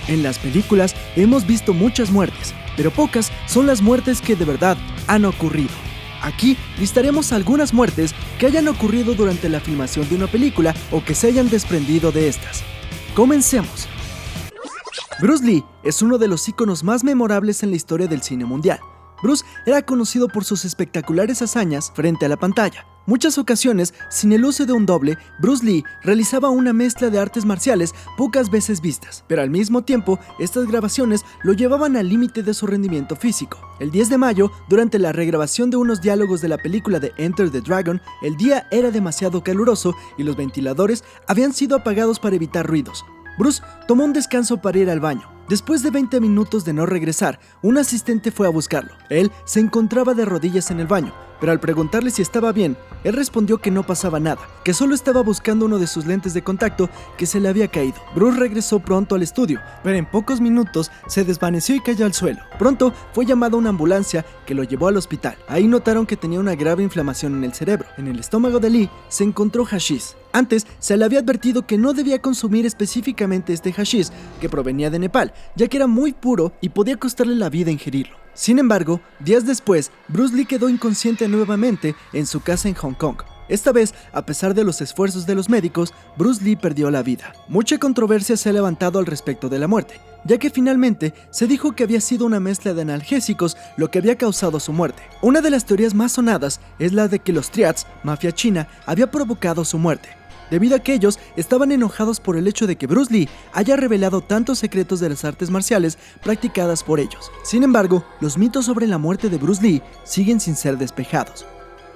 En las películas hemos visto muchas muertes, pero pocas son las muertes que de verdad han ocurrido. Aquí listaremos algunas muertes que hayan ocurrido durante la filmación de una película o que se hayan desprendido de estas. Comencemos. Bruce Lee es uno de los íconos más memorables en la historia del cine mundial. Bruce era conocido por sus espectaculares hazañas frente a la pantalla. Muchas ocasiones, sin el uso de un doble, Bruce Lee realizaba una mezcla de artes marciales pocas veces vistas, pero al mismo tiempo, estas grabaciones lo llevaban al límite de su rendimiento físico. El 10 de mayo, durante la regrabación de unos diálogos de la película de Enter the Dragon, el día era demasiado caluroso y los ventiladores habían sido apagados para evitar ruidos. Bruce tomó un descanso para ir al baño. Después de 20 minutos de no regresar, un asistente fue a buscarlo. Él se encontraba de rodillas en el baño, pero al preguntarle si estaba bien, él respondió que no pasaba nada, que solo estaba buscando uno de sus lentes de contacto que se le había caído. Bruce regresó pronto al estudio, pero en pocos minutos se desvaneció y cayó al suelo. Pronto fue llamada una ambulancia que lo llevó al hospital. Ahí notaron que tenía una grave inflamación en el cerebro. En el estómago de Lee se encontró hashish. Antes se le había advertido que no debía consumir específicamente este hashish, que provenía de Nepal, ya que era muy puro y podía costarle la vida ingerirlo. Sin embargo, días después, Bruce Lee quedó inconsciente nuevamente en su casa en Hong Kong. Esta vez, a pesar de los esfuerzos de los médicos, Bruce Lee perdió la vida. Mucha controversia se ha levantado al respecto de la muerte, ya que finalmente se dijo que había sido una mezcla de analgésicos lo que había causado su muerte. Una de las teorías más sonadas es la de que los triads, mafia china, había provocado su muerte, debido a que ellos estaban enojados por el hecho de que Bruce Lee haya revelado tantos secretos de las artes marciales practicadas por ellos. Sin embargo, los mitos sobre la muerte de Bruce Lee siguen sin ser despejados.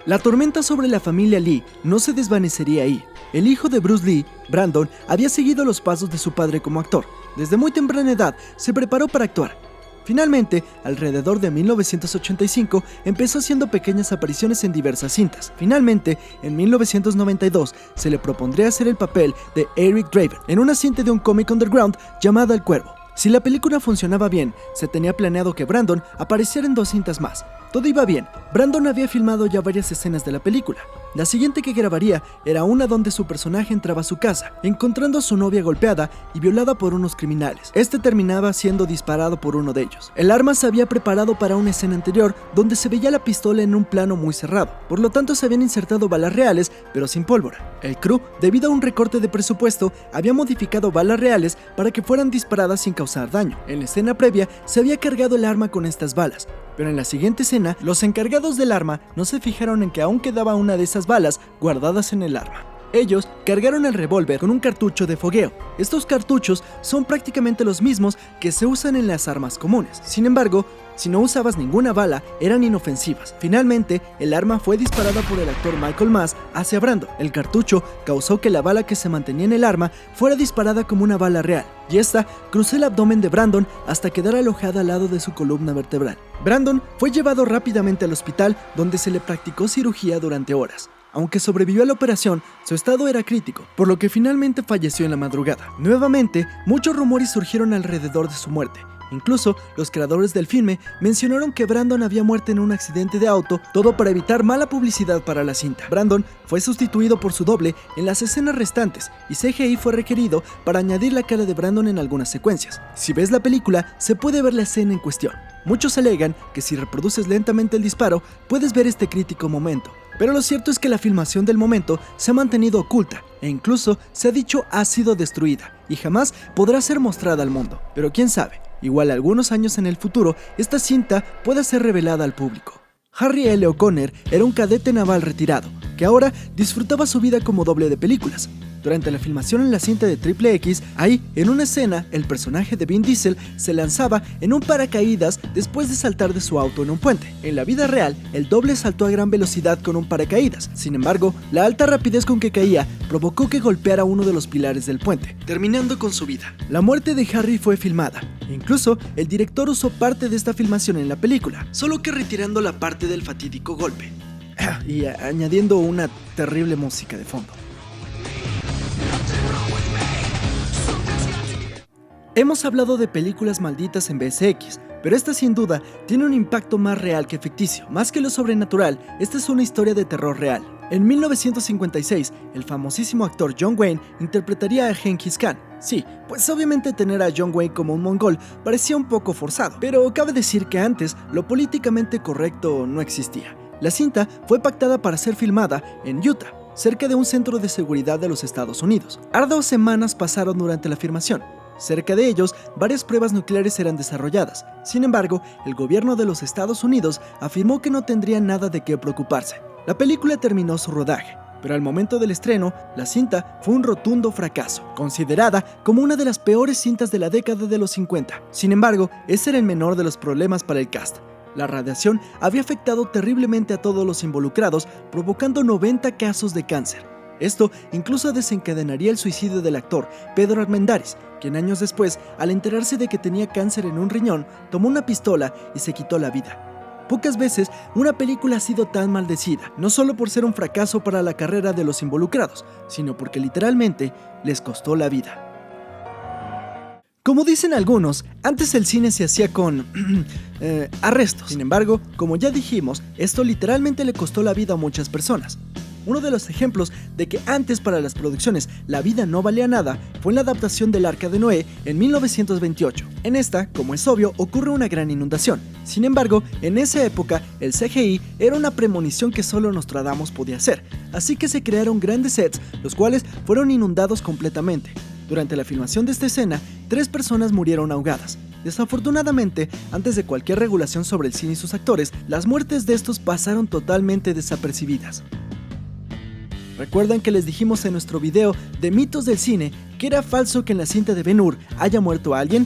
La tormenta sobre la familia Lee no se desvanecería ahí. El hijo de Bruce Lee, Brandon, había seguido los pasos de su padre como actor. Desde muy temprana edad se preparó para actuar. Finalmente, alrededor de 1985, empezó haciendo pequeñas apariciones en diversas cintas. Finalmente, en 1992, se le propondría hacer el papel de Eric Draven en una cinta de un cómic underground llamada El Cuervo. Si la película funcionaba bien, se tenía planeado que Brandon apareciera en 2 cintas más. Todo iba bien. Brandon había filmado ya varias escenas de la película. La siguiente que grabaría era una donde su personaje entraba a su casa, encontrando a su novia golpeada y violada por unos criminales. Este terminaba siendo disparado por uno de ellos. El arma se había preparado para una escena anterior donde se veía la pistola en un plano muy cerrado. Por lo tanto, se habían insertado balas reales, pero sin pólvora. El crew, debido a un recorte de presupuesto, había modificado balas reales para que fueran disparadas sin causar daño. En la escena previa, se había cargado el arma con estas balas, pero en la siguiente escena, los encargados del arma no se fijaron en que aún quedaba una de esas balas guardadas en el arma. Ellos cargaron el revólver con un cartucho de fogueo. Estos cartuchos son prácticamente los mismos que se usan en las armas comunes. Sin embargo, si no usabas ninguna bala, eran inofensivas. Finalmente, el arma fue disparada por el actor Michael Mass hacia Brandon. El cartucho causó que la bala que se mantenía en el arma fuera disparada como una bala real, y esta cruzó el abdomen de Brandon hasta quedar alojada al lado de su columna vertebral. Brandon fue llevado rápidamente al hospital, donde se le practicó cirugía durante horas. Aunque sobrevivió a la operación, su estado era crítico, por lo que finalmente falleció en la madrugada. Nuevamente, muchos rumores surgieron alrededor de su muerte. Incluso, los creadores del filme mencionaron que Brandon había muerto en un accidente de auto, todo para evitar mala publicidad para la cinta. Brandon fue sustituido por su doble en las escenas restantes, y CGI fue requerido para añadir la cara de Brandon en algunas secuencias. Si ves la película, se puede ver la escena en cuestión. Muchos alegan que si reproduces lentamente el disparo, puedes ver este crítico momento. Pero lo cierto es que la filmación del momento se ha mantenido oculta, e incluso se ha dicho ha sido destruida, y jamás podrá ser mostrada al mundo. Pero quién sabe, igual algunos años en el futuro, esta cinta pueda ser revelada al público. Harry L. O'Connor era un cadete naval retirado, que ahora disfrutaba su vida como doble de películas. Durante la filmación en la cinta de Triple X, ahí, en una escena, el personaje de Vin Diesel se lanzaba en un paracaídas después de saltar de su auto en un puente. En la vida real, el doble saltó a gran velocidad con un paracaídas. Sin embargo, la alta rapidez con que caía provocó que golpeara uno de los pilares del puente, terminando con su vida. La muerte de Harry fue filmada. Incluso, el director usó parte de esta filmación en la película, solo que retirando la parte del fatídico golpe y añadiendo una terrible música de fondo. Hemos hablado de películas malditas en VSX, pero esta sin duda tiene un impacto más real que ficticio. Más que lo sobrenatural, esta es una historia de terror real. En 1956, el famosísimo actor John Wayne interpretaría a Genghis Khan. Sí, pues obviamente tener a John Wayne como un mongol parecía un poco forzado, pero cabe decir que antes lo políticamente correcto no existía. La cinta fue pactada para ser filmada en Utah, cerca de un centro de seguridad de los Estados Unidos. Arduas semanas pasaron durante la filmación. Cerca de ellos, varias pruebas nucleares eran desarrolladas. Sin embargo, el gobierno de los Estados Unidos afirmó que no tendrían nada de qué preocuparse. La película terminó su rodaje, pero al momento del estreno, la cinta fue un rotundo fracaso, considerada como una de las peores cintas de la década de los 50. Sin embargo, ese era el menor de los problemas para el cast. La radiación había afectado terriblemente a todos los involucrados, provocando 90 casos de cáncer. Esto incluso desencadenaría el suicidio del actor Pedro Armendáriz, quien años después, al enterarse de que tenía cáncer en un riñón, tomó una pistola y se quitó la vida. Pocas veces una película ha sido tan maldecida, no solo por ser un fracaso para la carrera de los involucrados, sino porque literalmente les costó la vida. Como dicen algunos, antes el cine se hacía con arrestos. Sin embargo, como ya dijimos, esto literalmente le costó la vida a muchas personas. Uno de los ejemplos de que antes para las producciones la vida no valía nada fue en la adaptación del Arca de Noé en 1928. En esta, como es obvio, ocurre una gran inundación. Sin embargo, en esa época el CGI era una premonición que solo Nostradamus podía hacer, así que se crearon grandes sets, los cuales fueron inundados completamente. Durante la filmación de esta escena, 3 personas murieron ahogadas. Desafortunadamente, antes de cualquier regulación sobre el cine y sus actores, las muertes de estos pasaron totalmente desapercibidas. ¿Recuerdan que les dijimos en nuestro video de mitos del cine que era falso que en la cinta de Ben-Hur haya muerto alguien?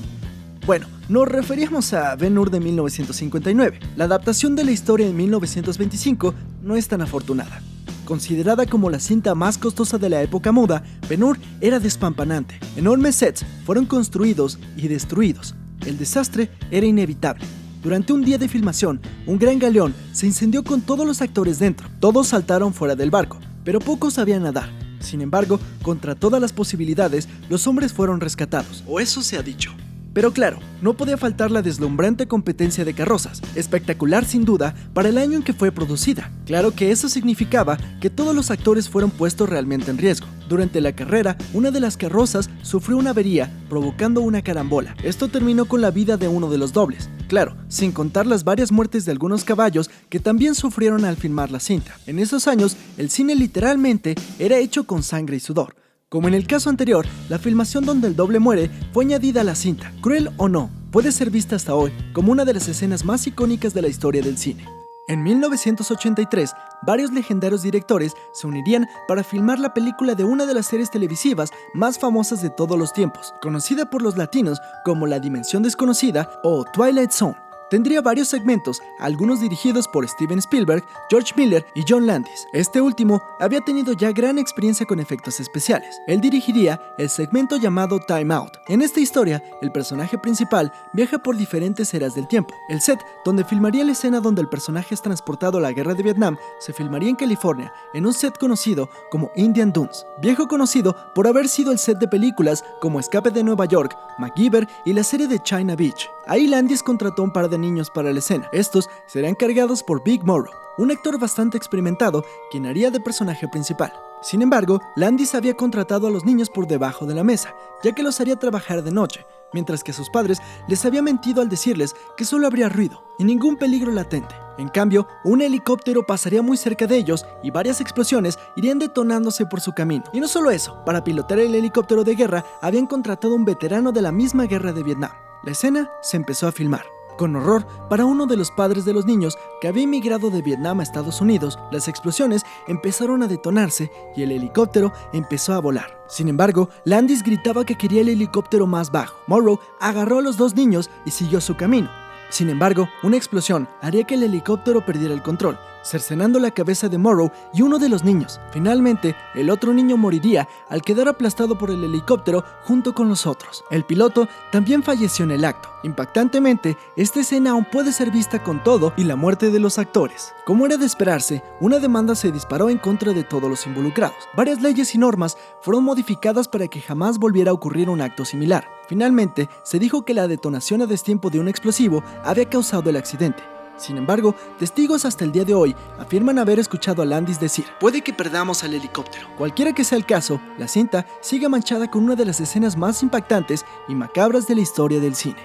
Bueno, nos referíamos a Ben-Hur de 1959. La adaptación de la historia en 1925 no es tan afortunada. Considerada como la cinta más costosa de la época muda, Ben-Hur era despampanante. Enormes sets fueron construidos y destruidos. El desastre era inevitable. Durante un día de filmación, un gran galeón se incendió con todos los actores dentro. Todos saltaron fuera del barco, pero pocos sabían nadar. Sin embargo, contra todas las posibilidades, los hombres fueron rescatados, o eso se ha dicho. Pero claro, no podía faltar la deslumbrante competencia de carrozas, espectacular sin duda para el año en que fue producida. Claro que eso significaba que todos los actores fueron puestos realmente en riesgo. Durante la carrera, una de las carrozas sufrió una avería, provocando una carambola. Esto terminó con la vida de uno de los dobles. Claro, sin contar las varias muertes de algunos caballos que también sufrieron al filmar la cinta. En esos años, el cine literalmente era hecho con sangre y sudor. Como en el caso anterior, la filmación donde el doble muere fue añadida a la cinta. Cruel o no, puede ser vista hasta hoy como una de las escenas más icónicas de la historia del cine. En 1983, varios legendarios directores se unirían para filmar la película de una de las series televisivas más famosas de todos los tiempos, conocida por los latinos como La Dimensión Desconocida o Twilight Zone. Tendría varios segmentos, algunos dirigidos por Steven Spielberg, George Miller y John Landis. Este último había tenido ya gran experiencia con efectos especiales. Él dirigiría el segmento llamado Time Out. En esta historia, el personaje principal viaja por diferentes eras del tiempo. El set donde filmaría la escena donde el personaje es transportado a la guerra de Vietnam se filmaría en California, en un set conocido como Indian Dunes, viejo conocido por haber sido el set de películas como Escape de Nueva York, MacGyver y la serie de China Beach. Ahí Landis contrató un par de niños para la escena. Estos serán cargados por Big Morrow, un actor bastante experimentado quien haría de personaje principal. Sin embargo, Landis había contratado a los niños por debajo de la mesa, ya que los haría trabajar de noche, mientras que sus padres les había mentido al decirles que solo habría ruido y ningún peligro latente. En cambio, un helicóptero pasaría muy cerca de ellos y varias explosiones irían detonándose por su camino. Y no solo eso, para pilotar el helicóptero de guerra habían contratado a un veterano de la misma guerra de Vietnam. La escena se empezó a filmar. Con horror para uno de los padres de los niños que había emigrado de Vietnam a Estados Unidos, las explosiones empezaron a detonarse y el helicóptero empezó a volar. Sin embargo, Landis gritaba que quería el helicóptero más bajo. Morrow agarró a los 2 niños y siguió su camino. Sin embargo, una explosión haría que el helicóptero perdiera el control, cercenando la cabeza de Morrow y uno de los niños. Finalmente, el otro niño moriría al quedar aplastado por el helicóptero junto con los otros. El piloto también falleció en el acto. Impactantemente, esta escena aún puede ser vista con todo y la muerte de los actores. Como era de esperarse, una demanda se disparó en contra de todos los involucrados. Varias leyes y normas fueron modificadas para que jamás volviera a ocurrir un acto similar. Finalmente, se dijo que la detonación a destiempo de un explosivo había causado el accidente. Sin embargo, testigos hasta el día de hoy afirman haber escuchado a Landis decir: puede que perdamos al helicóptero. Cualquiera que sea el caso, la cinta sigue manchada con una de las escenas más impactantes y macabras de la historia del cine.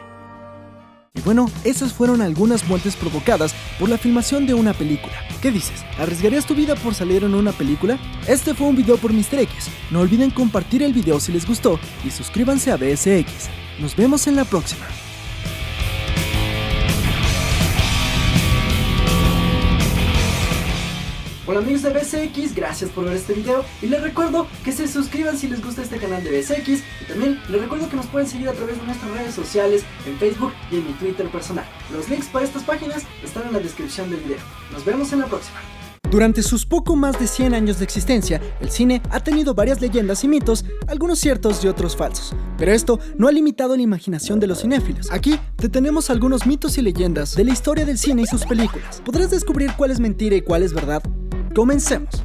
Y bueno, esas fueron algunas muertes provocadas por la filmación de una película. ¿Qué dices? ¿Arriesgarías tu vida por salir en una película? Este fue un video por Mr. X. No olviden compartir el video si les gustó y suscríbanse a BSX. Nos vemos en la próxima. Hola amigos de BSX, gracias por ver este video y les recuerdo que se suscriban si les gusta este canal de BSX y también les recuerdo que nos pueden seguir a través de nuestras redes sociales en Facebook y en mi Twitter personal. Los links para estas páginas están en la descripción del video. Nos vemos en la próxima. Durante sus poco más de 100 años de existencia, el cine ha tenido varias leyendas y mitos, algunos ciertos y otros falsos. Pero esto no ha limitado la imaginación de los cinéfilos. Aquí te tenemos algunos mitos y leyendas de la historia del cine y sus películas. Podrás descubrir cuál es mentira y cuál es verdad. Comencemos.